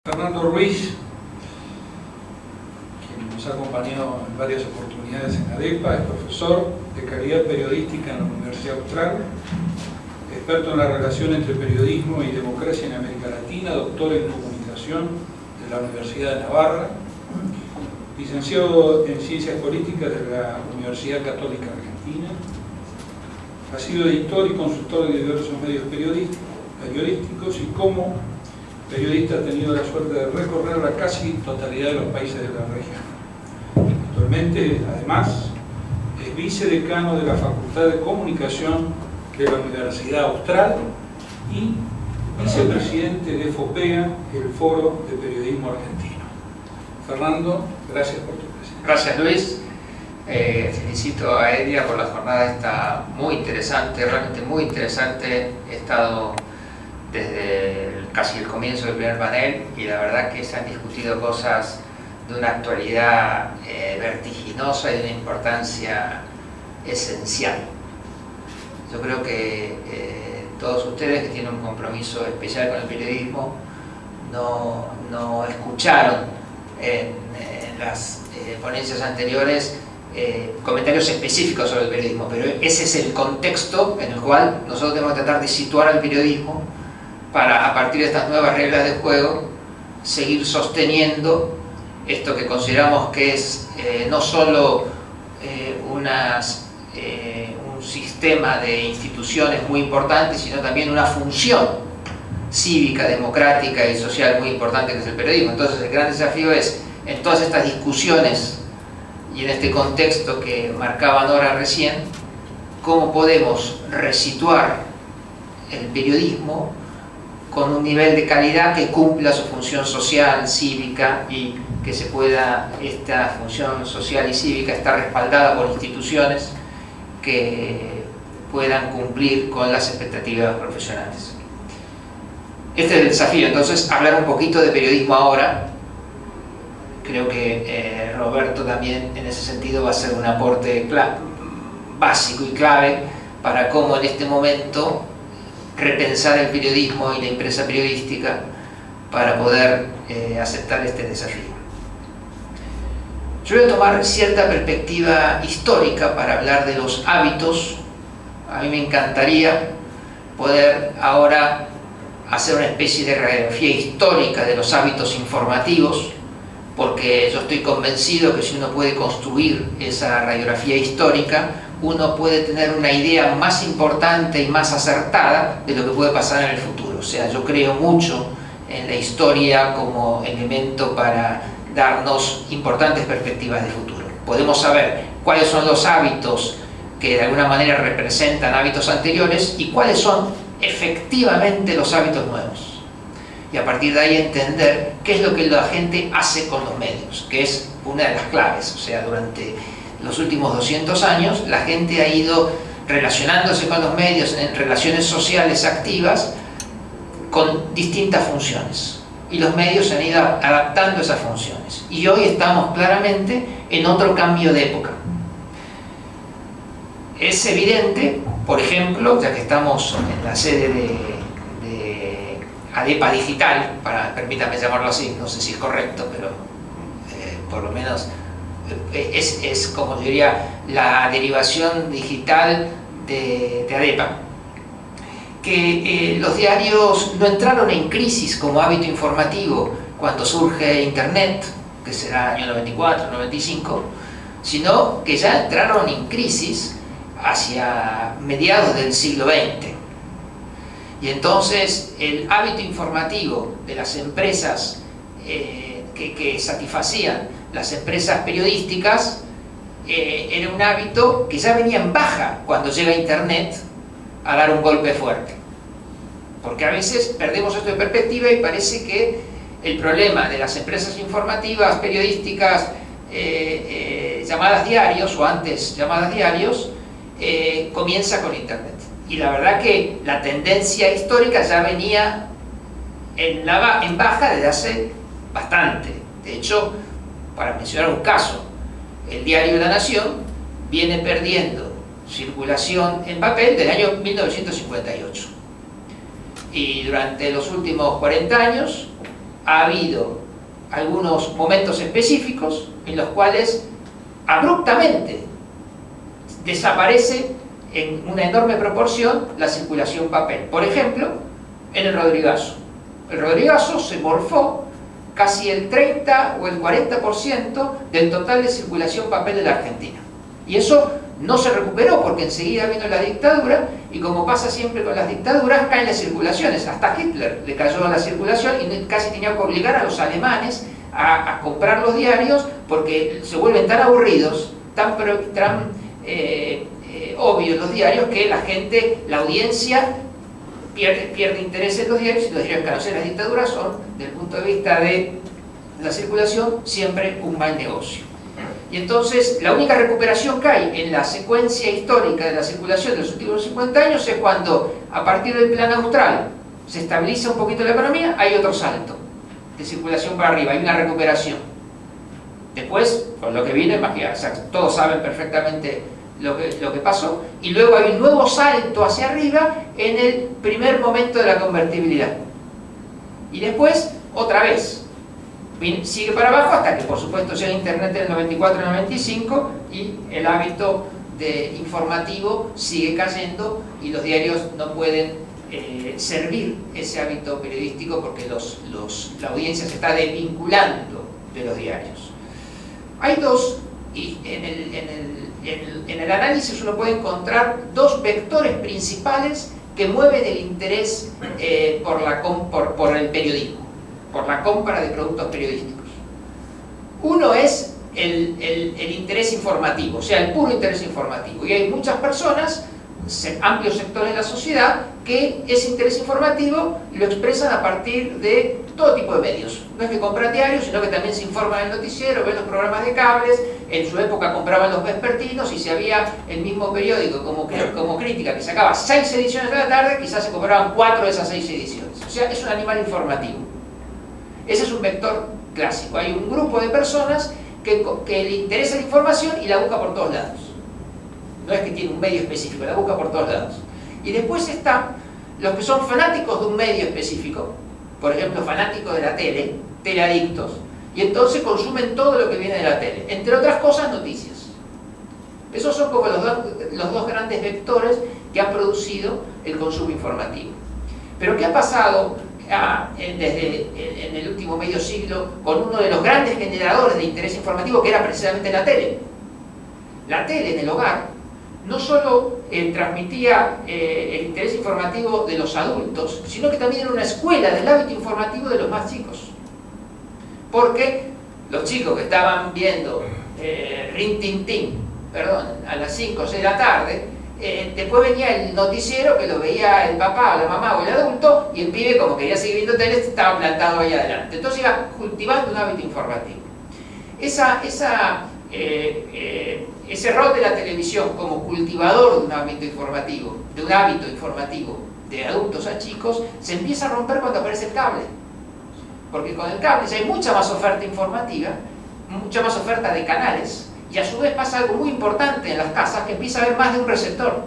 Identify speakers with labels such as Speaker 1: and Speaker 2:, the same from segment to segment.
Speaker 1: Fernando Ruiz, quien nos ha acompañado en varias oportunidades en ADEPA, es profesor de calidad periodística en la Universidad Austral, experto en la relación entre periodismo y democracia en América Latina, doctor en comunicación de la Universidad de Navarra, licenciado en Ciencias Políticas de la Universidad Católica Argentina, ha sido editor y consultor de diversos medios periodísticos y como periodista ha tenido la suerte de recorrer la casi totalidad de los países de la región. Actualmente, además, es vicedecano de la Facultad de Comunicación de la Universidad Austral y vicepresidente de FOPEA, el Foro de Periodismo Argentino. Fernando, gracias por tu presencia.
Speaker 2: Gracias, Luis. Felicito a Edia por la jornada esta muy interesante, realmente muy interesante. He estado desde casi el comienzo del primer panel y la verdad que se han discutido cosas de una actualidad vertiginosa y de una importancia esencial. Yo creo que todos ustedes que tienen un compromiso especial con el periodismo no escucharon en las ponencias anteriores comentarios específicos sobre el periodismo, pero ese es el contexto en el cual nosotros tenemos que tratar de situar al periodismo para, a partir de estas nuevas reglas de juego, seguir sosteniendo esto que consideramos que es no solo un sistema de instituciones muy importante, sino también una función cívica, democrática y social muy importante que es el periodismo. Entonces el gran desafío es, en todas estas discusiones y en este contexto que marcaba Nora recién, cómo podemos resituar el periodismo con un nivel de calidad que cumpla su función social, cívica, y que se pueda, esta función social y cívica está respaldada por instituciones que puedan cumplir con las expectativas profesionales. Este es el desafío. Entonces, hablar un poquito de periodismo ahora. Creo que Roberto también en ese sentido va a ser un aporte básico y clave para cómo en este momento repensar el periodismo y la empresa periodística para poder aceptar este desafío. Yo voy a tomar cierta perspectiva histórica para hablar de los hábitos. A mí me encantaría poder ahora hacer una especie de radiografía histórica de los hábitos informativos, porque yo estoy convencido que si uno puede construir esa radiografía histórica, uno puede tener una idea más importante y más acertada de lo que puede pasar en el futuro. O sea, yo creo mucho en la historia como elemento para darnos importantes perspectivas de futuro. Podemos saber cuáles son los hábitos que de alguna manera representan hábitos anteriores y cuáles son efectivamente los hábitos nuevos. Y a partir de ahí entender qué es lo que la gente hace con los medios, que es una de las claves. O sea, durante los últimos 200 años la gente ha ido relacionándose con los medios en relaciones sociales activas con distintas funciones. Y los medios se han ido adaptando a esas funciones. Y hoy estamos claramente en otro cambio de época. Es evidente, por ejemplo, ya que estamos en la sede de ADEPA Digital, permítame llamarlo así, no sé si es correcto, pero por lo menos es como yo diría la derivación digital de ADEPA, que los diarios no entraron en crisis como hábito informativo cuando surge Internet, que será año 94, 95, sino que ya entraron en crisis hacia mediados del siglo XX. Y entonces el hábito informativo de las empresas que satisfacían las empresas periodísticas era un hábito que ya venía en baja cuando llega Internet a dar un golpe fuerte. Porque a veces perdemos esto de perspectiva y parece que el problema de las empresas informativas, periodísticas, llamadas diarios o antes llamadas diarios, comienza con Internet. Y la verdad que la tendencia histórica ya venía en baja desde hace bastante. De hecho, para mencionar un caso, el diario La Nación viene perdiendo circulación en papel desde el año 1958. Y durante los últimos 40 años ha habido algunos momentos específicos en los cuales abruptamente desaparece en una enorme proporción la circulación papel. Por ejemplo, en el Rodrigazo. El Rodrigazo se morfó casi el 30 o el 40% del total de circulación papel de la Argentina. Y eso no se recuperó porque enseguida vino la dictadura y, como pasa siempre con las dictaduras, caen las circulaciones. Hasta Hitler le cayó la circulación y casi tenía que obligar a los alemanes a comprar los diarios porque se vuelven tan aburridos, tan obvios los diarios, que la gente, la audiencia pierde interés en los diarios, y los diarios caros en las dictaduras son, desde el punto de vista de la circulación, siempre un mal negocio. Y entonces la única recuperación que hay en la secuencia histórica de la circulación de los últimos 50 años es cuando, a partir del plan austral, se estabiliza un poquito la economía, hay otro salto de circulación para arriba, hay una recuperación. Después, con lo que viene, o sea, todos saben perfectamente lo que pasó, y luego hay un nuevo salto hacia arriba en el primer momento de la convertibilidad. Y después, otra vez, sigue para abajo hasta que, por supuesto, llega Internet en el 94 y el 95 y el hábito informativo sigue cayendo y los diarios no pueden servir ese hábito periodístico porque la audiencia se está desvinculando de los diarios. Hay dos, y en el análisis uno puede encontrar dos vectores principales que mueven el interés por el periodismo, por la compra de productos periodísticos. Uno es el interés informativo, o sea, el puro interés informativo. Y hay muchas personas, amplios sectores de la sociedad, que ese interés informativo lo expresan a partir de todo tipo de medios. No es que compran diarios, sino que también se informan en el noticiero, ven los programas de cables. En su época compraban los vespertinos, y si había el mismo periódico como Crítica que sacaba 6 ediciones de la tarde, quizás se compraban 4 de esas 6 ediciones. O sea, es un animal informativo. Ese es un vector clásico. Hay un grupo de personas que le interesa la información y la busca por todos lados. No es que tiene un medio específico, la busca por todos lados. Y después están los que son fanáticos de un medio específico, por ejemplo, fanáticos de la tele, teleadictos, y entonces consumen todo lo que viene de la tele, entre otras cosas, noticias. Esos son como los dos grandes vectores que han producido el consumo informativo. Pero ¿qué ha pasado desde en el último medio siglo con uno de los grandes generadores de interés informativo, que era precisamente la tele? La tele en el hogar no solo transmitía el interés informativo de los adultos, sino que también era una escuela del hábito informativo de los más chicos. Porque los chicos que estaban viendo Rin Tin Tin, a las 5 o 6 de la tarde, después venía el noticiero que lo veía el papá, o la mamá o el adulto, y el pibe, como quería seguir viendo tele, estaba plantado ahí adelante. Entonces iba cultivando un hábito informativo. Ese rol de la televisión como cultivador de un hábito informativo, de adultos a chicos, se empieza a romper cuando aparece el cable. Porque con el cable hay mucha más oferta informativa, mucha más oferta de canales, y a su vez pasa algo muy importante en las casas, que empieza a haber más de un receptor.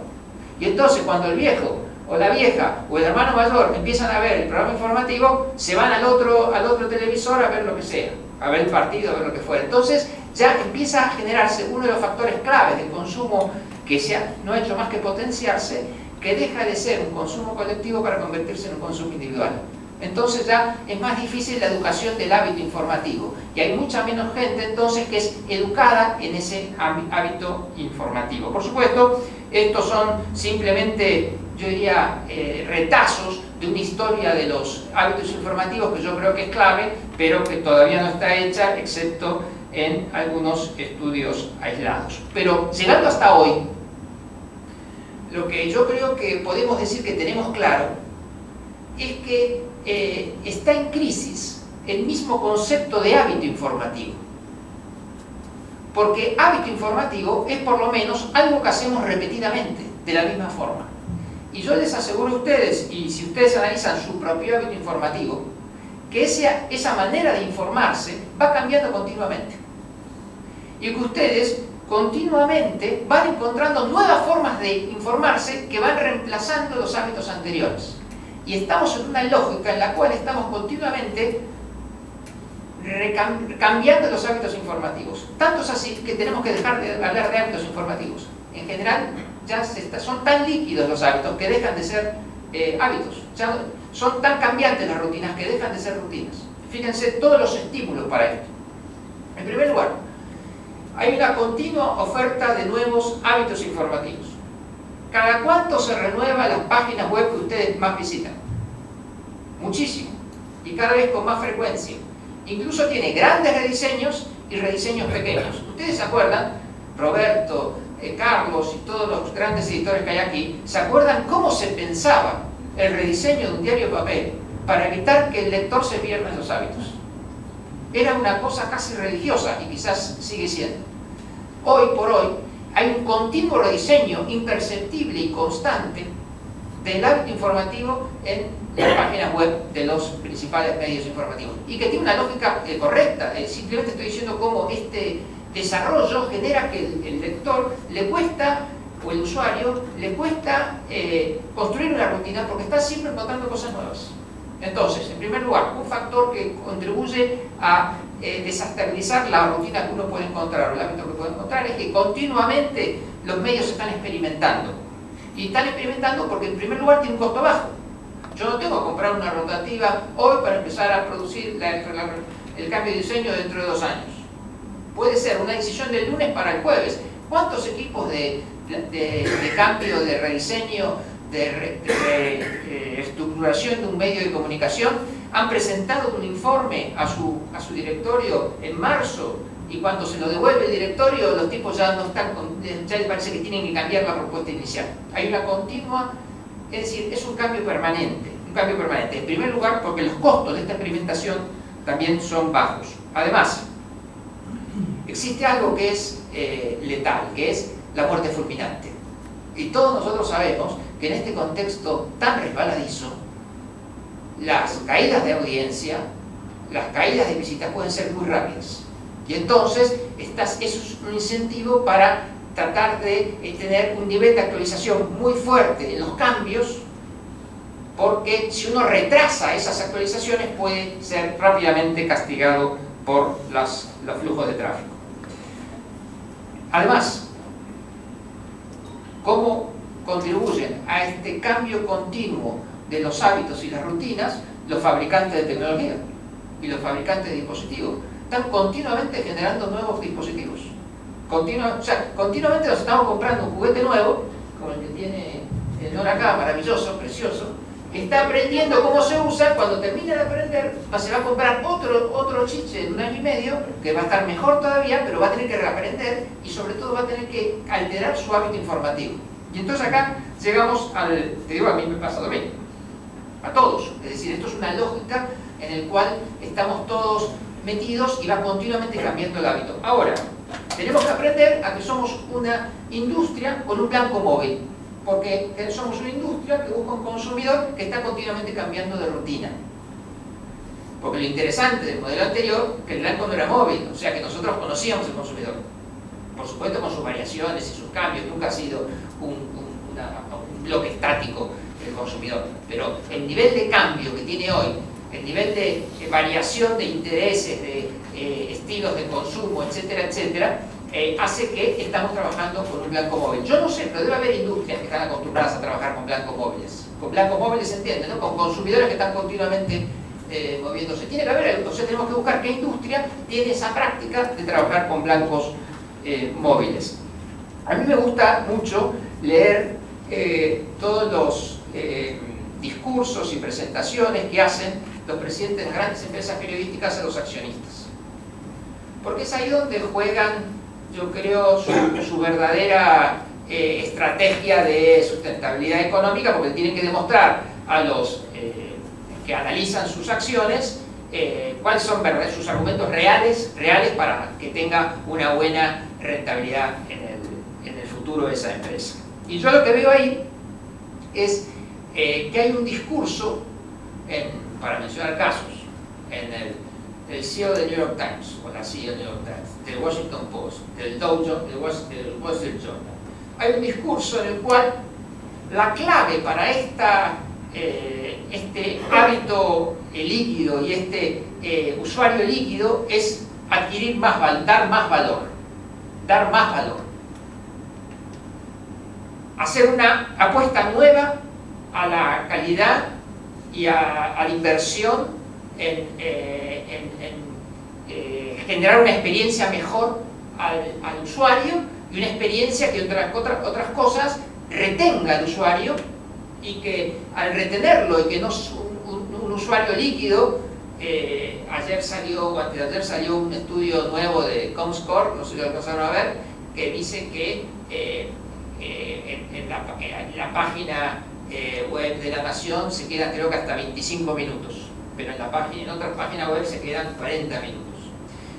Speaker 2: Y entonces, cuando el viejo o la vieja o el hermano mayor empiezan a ver el programa informativo, se van al otro televisor a ver lo que sea, a ver el partido, a ver lo que fuera. Entonces ya empieza a generarse uno de los factores claves del consumo, que no ha hecho más que potenciarse, que deja de ser un consumo colectivo para convertirse en un consumo individual. Entonces ya es más difícil la educación del hábito informativo, y hay mucha menos gente entonces que es educada en ese hábito informativo. Por supuesto, estos son simplemente, yo diría, retazos de una historia de los hábitos informativos que yo creo que es clave, pero que todavía no está hecha, excepto en algunos estudios aislados. Pero llegando hasta hoy, lo que yo creo que podemos decir que tenemos claro es que está en crisis el mismo concepto de hábito informativo. Porque hábito informativo es por lo menos algo que hacemos repetidamente, de la misma forma. Y yo les aseguro a ustedes, y si ustedes analizan su propio hábito informativo, que esa manera de informarse va cambiando continuamente. Y que ustedes continuamente van encontrando nuevas formas de informarse que van reemplazando los hábitos anteriores. Y estamos en una lógica en la cual estamos continuamente cambiando los hábitos informativos. Tanto es así que tenemos que dejar de hablar de hábitos informativos. En general, ya son tan líquidos los hábitos que dejan de ser hábitos. Ya son tan cambiantes las rutinas que dejan de ser rutinas. Fíjense todos los estímulos para esto. En primer lugar, hay una continua oferta de nuevos hábitos informativos. ¿Cada cuánto se renuevan las páginas web que ustedes más visitan? Muchísimo. Y cada vez con más frecuencia. Incluso tiene grandes rediseños y rediseños pequeños. ¿Ustedes se acuerdan? Roberto, Carlos y todos los grandes editores que hay aquí, ¿se acuerdan cómo se pensaba el rediseño de un diario de papel para evitar que el lector se pierda en los hábitos? Era una cosa casi religiosa y quizás sigue siendo. Hoy por hoy hay un continuo rediseño imperceptible y constante del hábito informativo en las páginas web de los principales medios informativos y que tiene una lógica correcta. Simplemente estoy diciendo cómo este desarrollo genera que el lector le cuesta, o el usuario le cuesta construir una rutina porque está siempre encontrando cosas nuevas. Entonces, en primer lugar, un factor que contribuye a desestabilizar la rutina que uno puede encontrar o el hábito que puede encontrar es que continuamente los medios están experimentando. Y están experimentando porque en primer lugar tiene un costo bajo. Yo no tengo que comprar una rotativa hoy para empezar a producir el cambio de diseño dentro de 2 años. Puede ser una decisión del lunes para el jueves. ¿Cuántos equipos de cambio, de rediseño, de estructuración de un medio de comunicación han presentado un informe a su directorio en marzo y cuando se lo devuelve el directorio los tipos ya no están, ya les parece que tienen que cambiar la propuesta inicial? Hay una continua, es decir, es un cambio permanente. En primer lugar porque los costos de esta experimentación también son bajos. Además, existe algo que es letal, que es la muerte fulminante. Y todos nosotros sabemos que en este contexto tan resbaladizo, las caídas de audiencia, las caídas de visitas pueden ser muy rápidas. Y entonces, eso es un incentivo para tratar de tener un nivel de actualización muy fuerte en los cambios, porque si uno retrasa esas actualizaciones puede ser rápidamente castigado por los flujos de tráfico. Además, ¿cómo contribuyen a este cambio continuo de los hábitos y las rutinas los fabricantes de tecnología y los fabricantes de dispositivos? Están continuamente generando nuevos dispositivos. Continuamente nos estamos comprando un juguete nuevo, como el que tiene el Don acá, maravilloso, precioso, que está aprendiendo cómo se usa. Cuando termine de aprender, se va a comprar otro chiche de 1 año y medio, que va a estar mejor todavía, pero va a tener que reaprender y sobre todo va a tener que alterar su hábito informativo. Y entonces acá llegamos te digo, a mí me pasa lo mismo, a todos. Es decir, esto es una lógica en la cual estamos todos metidos y va continuamente cambiando el hábito. Ahora, tenemos que aprender a que somos una industria con un blanco móvil, porque somos una industria que busca un consumidor que está continuamente cambiando de rutina. Porque lo interesante del modelo anterior, que el blanco no era móvil, o sea que nosotros conocíamos el consumidor. Por supuesto con sus variaciones y sus cambios, nunca ha sido un bloque estático el consumidor. Pero el nivel de cambio que tiene hoy, el nivel de variación de intereses, de estilos de consumo, etcétera, etcétera, hace que estamos trabajando con un blanco móvil. Yo no sé, pero debe haber industrias que están acostumbradas a trabajar con blancos móviles. Con blancos móviles se entiende, ¿no? Con consumidores que están continuamente moviéndose. Tiene que haber, entonces tenemos que buscar qué industria tiene esa práctica de trabajar con blancos móviles. A mí me gusta mucho leer todos los discursos y presentaciones que hacen los presidentes de las grandes empresas periodísticas a los accionistas. Porque es ahí donde juegan, yo creo, su verdadera estrategia de sustentabilidad económica, porque tienen que demostrar a los que analizan sus acciones cuáles son sus argumentos reales para que tenga una buena rentabilidad en el futuro de esa empresa. Y yo lo que veo ahí es que hay un discurso, para mencionar casos, en el CEO del New York Times, o la CEO del New York Times, del Washington Post, del Dow Jones, del Wall Street Journal. Hay un discurso en el cual la clave para este hábito líquido y este usuario líquido es adquirir más valor, dar más valor. Hacer una apuesta nueva a la calidad y a la inversión en generar una experiencia mejor al usuario, y una experiencia que otras cosas retenga al usuario, y que al retenerlo, y que no es un usuario líquido. Ayer salió o antes de ayer salió un estudio nuevo de Comscore, no sé si lo alcanzaron a ver, que dice que en la página web de la Nación se quedan, creo que hasta 25 minutos, pero en otras páginas web se quedan 40 minutos.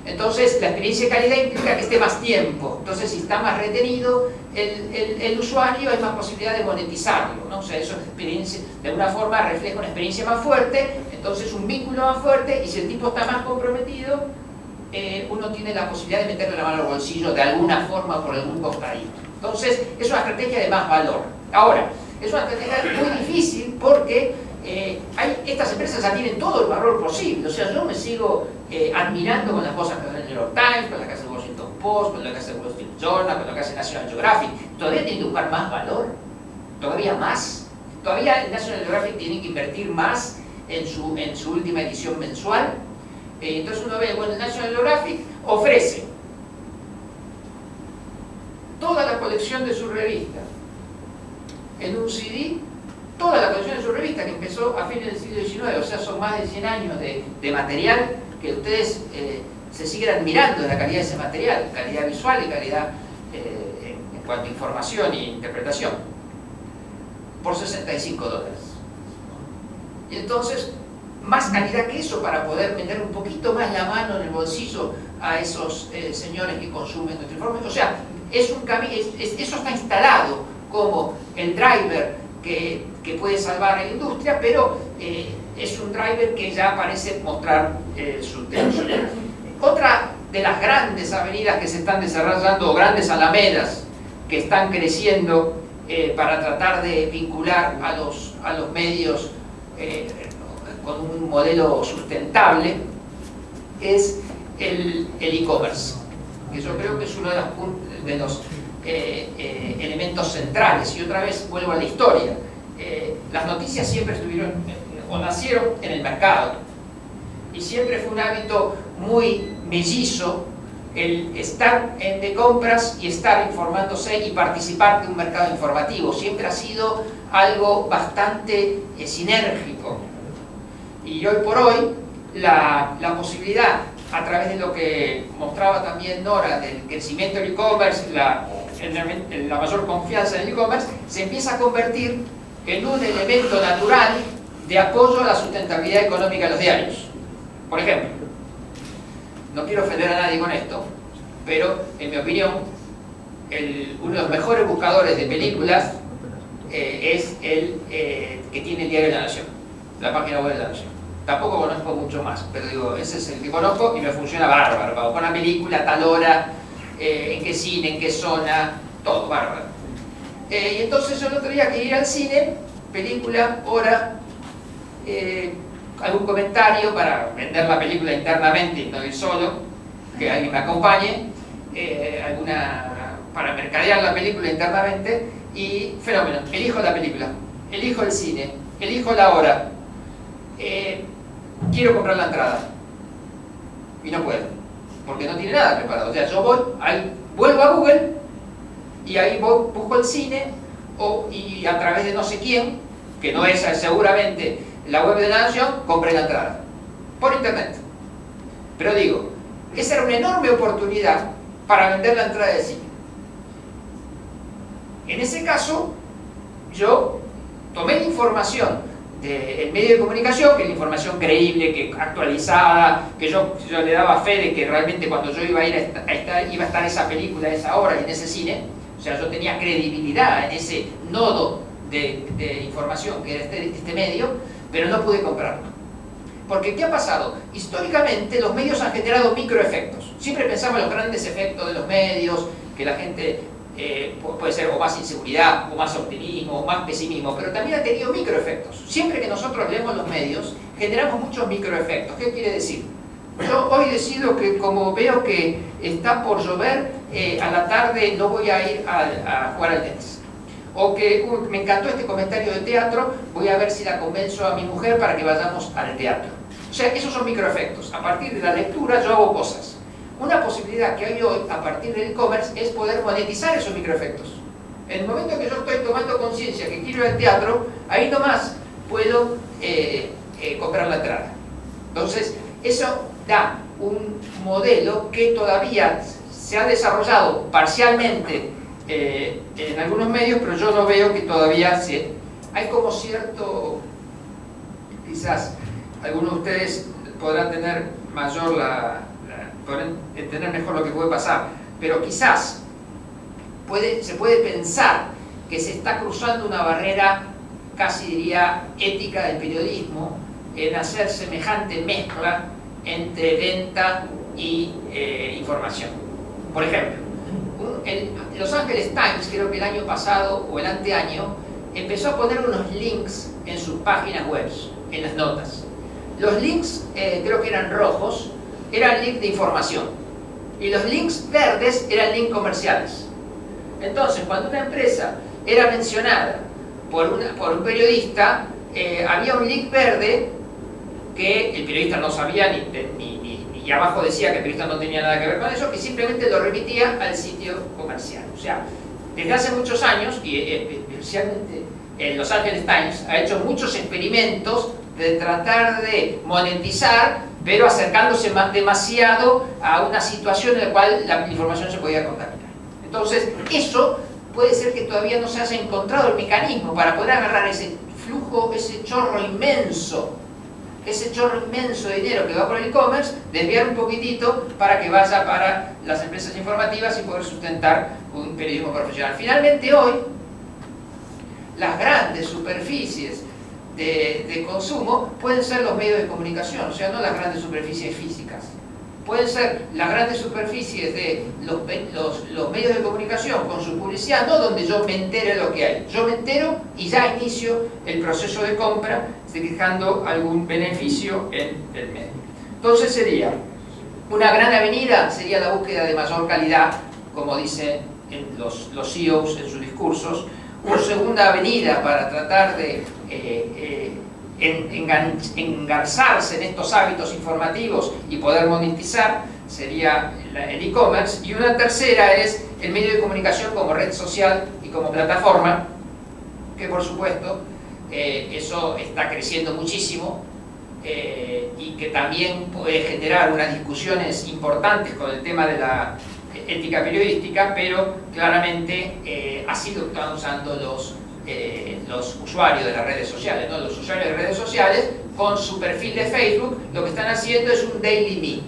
Speaker 2: Entonces, la experiencia de calidad implica que esté más tiempo. Entonces, si está más retenido el usuario, hay más posibilidad de monetizarlo, ¿no? O sea, eso experiencia, de alguna forma refleja una experiencia más fuerte, entonces un vínculo más fuerte, y si el tipo está más comprometido, uno tiene la posibilidad de meterle la mano al bolsillo de alguna forma o por algún costadito. Entonces, es una estrategia de más valor. Ahora, es una estrategia muy difícil porque estas empresas ya tienen todo el valor posible. O sea, yo me sigo admirando con las cosas que hacen el New York Times, con las que hace el Washington Post, con lo que hace el Wall Street Journal, con lo que hace National Geographic. Todavía tienen que buscar más valor, todavía más. Todavía el National Geographic tiene que invertir más en su última edición mensual. Entonces uno ve, bueno, el National Geographic ofrece toda la colección de su revista en un CD, toda la colección de su revista, que empezó a fines del siglo XIX, o sea, son más de 100 años de material que ustedes se siguen admirando de la calidad de ese material, calidad visual y calidad en cuanto a información e interpretación, por $65. Y entonces, más calidad que eso para poder meter un poquito más la mano en el bolsillo a esos señores que consumen nuestro informe. O sea, es un camino, eso está instalado como el driver que puede salvar a la industria, pero es un driver que ya parece mostrar su tensión. Otra de las grandes avenidas que se están desarrollando, o grandes alamedas que están creciendo para tratar de vincular a los medios con un modelo sustentable, es el e-commerce, que yo creo que es uno de los elementos centrales. Y otra vez vuelvo a la historia. Las noticias siempre estuvieron o nacieron en el mercado, y siempre fue un hábito muy mellizo el estar de compras y estar informándose y participar de un mercado informativo. Siempre ha sido algo bastante sinérgico, y hoy por hoy la posibilidad, a través de lo que mostraba también Nora, del crecimiento del e-commerce, la mayor confianza en el e-commerce, se empieza a convertir en un elemento natural de apoyo a la sustentabilidad económica de los diarios. Por ejemplo, no quiero ofender a nadie con esto, pero en mi opinión, uno de los mejores buscadores de películas es el que tiene el diario de la Nación, la página web de la Nación. Tampoco conozco mucho más, pero digo, ese es el que conozco y me funciona bárbaro. Para buscar una película a tal hora, en qué cine, en qué zona, todo bárbaro. Y entonces yo no tenía que ir al cine, película, hora, algún comentario para vender la película internamente y no ir solo, que alguien me acompañe, para mercadear la película internamente, y fenómeno, elijo la película, elijo el cine, elijo la hora, quiero comprar la entrada y no puedo, porque no tiene nada preparado. O sea, yo vuelvo a Google y ahí busco el cine, y a través de no sé quién, que no es seguramente la web de la Nación, compré la entrada por internet. Pero digo, esa era una enorme oportunidad para vender la entrada de cine. En ese caso, yo tomé la información del medio de comunicación, que es la información creíble, que actualizada, que yo le daba fe de que realmente cuando yo iba a ir iba a estar esa película a esa hora y en ese cine. O sea, yo tenía credibilidad en ese nodo de información que era este medio, pero no pude comprarlo. Porque ¿qué ha pasado? Históricamente los medios han generado microefectos. Siempre pensamos en los grandes efectos de los medios, que la gente puede ser o más inseguridad, o más optimismo, o más pesimismo, pero también ha tenido microefectos. Siempre que nosotros leemos los medios, generamos muchos microefectos. ¿Qué quiere decir? Yo hoy decido que como veo que está por llover, a la tarde no voy a ir a jugar al tenis. O que me encantó este comentario de teatro, voy a ver si la convenzo a mi mujer para que vayamos al teatro. O sea, esos son microefectos. A partir de la lectura yo hago cosas. Una posibilidad que hay hoy, a partir del e-commerce, es poder monetizar esos microefectos. En el momento que yo estoy tomando conciencia que quiero ir al teatro, ahí nomás puedo comprar la entrada. Entonces, eso da un modelo que todavía se ha desarrollado parcialmente en algunos medios, pero yo no veo que todavía hay como cierto, quizás algunos de ustedes podrán tener mayor podrán entender mejor lo que puede pasar, pero quizás se puede pensar que se está cruzando una barrera, casi diría, ética del periodismo, en hacer semejante mezcla entre venta y información. Por ejemplo, Los Angeles Times, creo que el año pasado o el anteaño, empezó a poner unos links en sus páginas web, en las notas. Los links, creo que eran rojos, eran links de información, y los links verdes eran links comerciales. Entonces, cuando una empresa era mencionada por un periodista, había un link verde que el periodista no sabía y abajo decía que el periodista no tenía nada que ver con eso, que simplemente lo remitía al sitio comercial. O sea, desde hace muchos años, y especialmente en Los Angeles Times, ha hecho muchos experimentos de tratar de monetizar, pero acercándose demasiado a una situación en la cual la información se podía contaminar. Entonces, eso puede ser que todavía no se haya encontrado el mecanismo para poder agarrar ese flujo, ese chorro inmenso de dinero que va por el e-commerce, desviar un poquitito para que vaya para las empresas informativas y poder sustentar un periodismo profesional. Finalmente, hoy, las grandes superficies de consumo pueden ser los medios de comunicación, o sea, no las grandes superficies físicas. Pueden ser las grandes superficies de los medios de comunicación con su publicidad, no donde yo me entere lo que hay. Yo me entero y ya inicio el proceso de compra, dejando algún beneficio en el medio. Entonces sería una gran avenida, sería la búsqueda de mayor calidad, como dicen los CEOs en sus discursos. Una segunda avenida para tratar de engarzarse en estos hábitos informativos y poder monetizar sería el e-commerce, y una tercera es el medio de comunicación como red social y como plataforma, que por supuesto eso está creciendo muchísimo y que también puede generar unas discusiones importantes con el tema de la ética periodística, pero claramente así lo están usando los usuarios de las redes sociales, ¿no? Los usuarios de redes sociales, con su perfil de Facebook, lo que están haciendo es un daily me.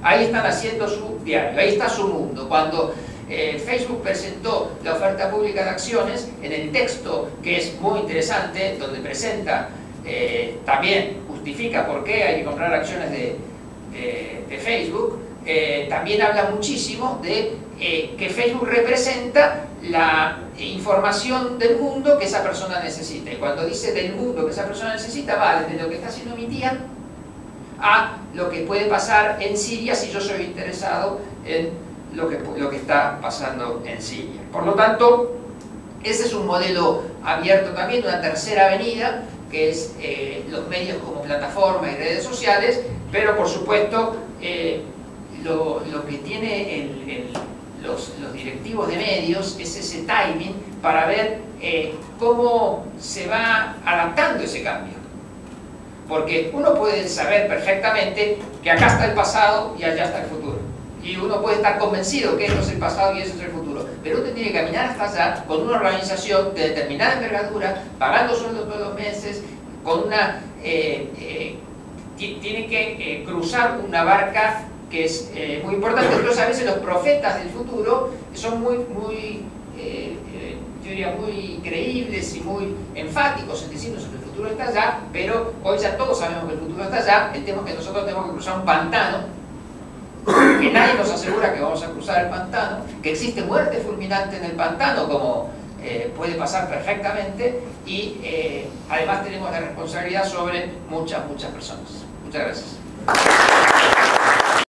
Speaker 2: Ahí están haciendo su diario, ahí está su mundo. Cuando Facebook presentó la oferta pública de acciones, en el texto, que es muy interesante, donde presenta, también justifica por qué hay que comprar acciones de Facebook, también habla muchísimo de que Facebook representa la información del mundo que esa persona necesita. Y cuando dice del mundo que esa persona necesita, va desde lo que está haciendo mi tía a lo que puede pasar en Siria si yo soy interesado en lo que está pasando en Siria. Por lo tanto, ese es un modelo abierto también, una tercera avenida, que es los medios como plataforma y redes sociales, pero por supuesto lo que tiene los directivos de medios es ese timing para ver cómo se va adaptando ese cambio. Porque uno puede saber perfectamente que acá está el pasado y allá está el futuro. Y uno puede estar convencido que esto es el pasado y eso es el futuro. Pero uno tiene que caminar hasta allá con una organización de determinada envergadura, pagando sueldos todos los meses, con una... tiene que cruzar una barca que es muy importante. Entonces a veces los profetas del futuro son muy yo diría muy creíbles y muy enfáticos en decirnos que el futuro está allá, pero hoy ya todos sabemos que el futuro está allá. El tema es que nosotros tenemos que cruzar un pantano que nadie nos asegura que vamos a cruzar el pantano, que existe muerte fulminante en el pantano, como puede pasar perfectamente, y además tenemos la responsabilidad sobre muchas personas. Muchas gracias.